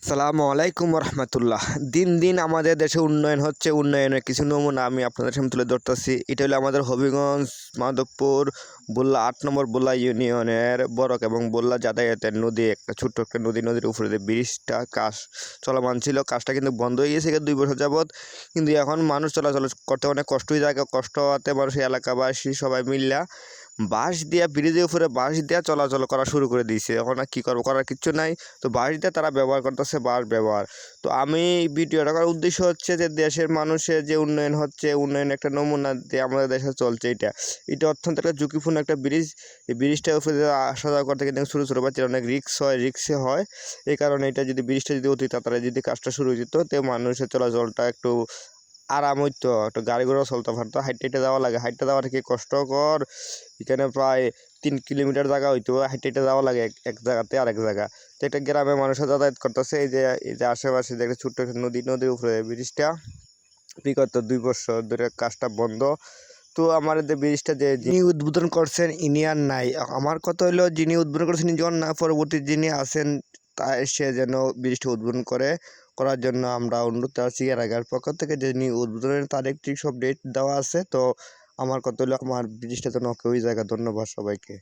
সালামু আলাইকুম রহমতুল্লাহ। দিন দিন আমাদের দেশে উন্নয়ন হচ্ছে। উন্নয়নের কিছু নমুনা আমি আপনাদের সামনে তুলে ধরতেছি। এটা হলো আমাদের হবিগঞ্জ মাধবপুর বোল্লা 8 নম্বর বোল্লা ইউনিয়নের বরক এবং বোল্লা যাতায়াতের নদী, একটা ছোট্ট একটা নদীর উপরে যে ব্রিজটা কাজ চলমান ছিল, কাজটা কিন্তু বন্ধ হয়ে গেছে 2 বছর যাবৎ। কিন্তু এখন মানুষ চলাচল করতে অনেক কষ্ট হয়ে যায়। কষ্ট হওয়াতে মানুষ এলাকাবাসী সবাই মিল্লা বাঁশ দিয়া ব্রিজের উপরে বাঁশ দিয়া চলাচল করা শুরু করে দিয়েছে। এখন আর কী করবো, করার কিচ্ছু নাই। তো বাঁশ দিয়ে তারা ব্যবহার করতেছে, বাঁশ ব্যবহার। তো আমি ভিডিওটা করার উদ্দেশ্য হচ্ছে যে দেশের মানুষের যে উন্নয়ন হচ্ছে, উন্নয়ন একটা নমুনা দিয়ে আমাদের দেশে চলছে। এটা অত্যন্ত একটা ঝুঁকিপূর্ণ একটা ব্রিজ। এই ব্রিজটার উপরে আসা যাওয়া করতে কিন্তু ছোটো ছোটো বাচ্চারা অনেক রিক্সে হয়। এই কারণে এটা যদি ব্রিজটা যদি অতি তাড়াতাড়ি যদি কাজটা শুরু হয়ে যেত, তো মানুষের চলাচলটা একটু আরাম হইতো, একটু গাড়ি ঘোড়া চলতে পারতো। হাইটে যাওয়া লাগে, হাইটে যাওয়াটা কি কষ্টকর। এখানে প্রায় 3 কিলোমিটার জায়গা হইতো, হাইটে যাওয়া লাগে এক জায়গাতে আরেক জায়গা। তো একটা গ্রামে মানুষের যাতায়াত করতেছে। এই যে আশেপাশে যে একটা ছোট্ট একটা নদীর উপরে ব্রিজটা বিগত 2 বছর ধরে কাজটা বন্ধ। তো আমার যে ব্রিজটা যিনি উদ্বোধন করছেন ইনি আর নাই। আমার কথা হলো, যিনি উদ্বোধন করছেন ইনি যখন না, পরবর্তী যিনি আছেন তা সে যেন ব্রিজটা উদ্বোধন করার জন্য আমরা অনুরোধ আছি এলাকার পক্ষ থেকে। যিনি উদ্বোধনের তারিখ ঠিক সব ডেট দেওয়া আছে। তো আমার কথা হলো, আমার ব্রিজটা যেন ওকে ওই জায়গা। ধন্যবাদ সবাইকে।